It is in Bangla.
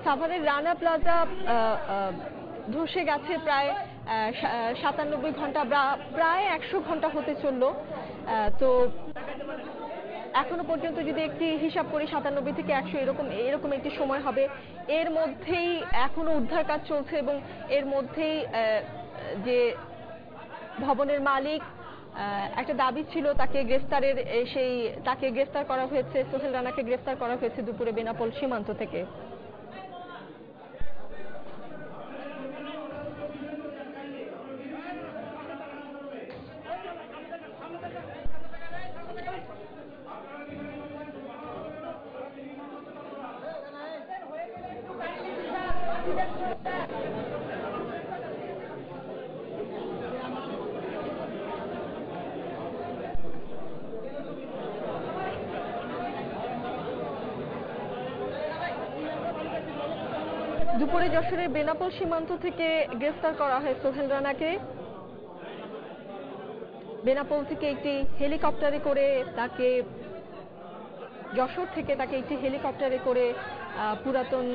সাভারের রানা প্লাজা ধসে গেছে প্রায় ৯৭ ঘন্টা বা প্রায় ১০০ ঘন্টা হতে চললো। তো এখনো পর্যন্ত যদি একটি হিসাব করি ৯৭ থেকে ১০০ এরকম একটি সময় হবে। এর মধ্যেই এখনো উদ্ধার কাজ চলছে এবং এর মধ্যেই যে ভবনের মালিক একটা দাবি ছিল তাকে গ্রেফতার করা হয়েছে। সোহেল রানাকে গ্রেফতার করা হয়েছে দুপুরে বেনাপোল সীমান্ত থেকে। দুপুরে যশোরের বেনাপোল সীমান্ত থেকে গ্রেফতার করা হয় সোহেল রানাকে। বেনাপোল থেকে একটি হেলিকপ্টারে করে তাকে যশোর থেকে একটি হেলিকপ্টারে করে পুরাতন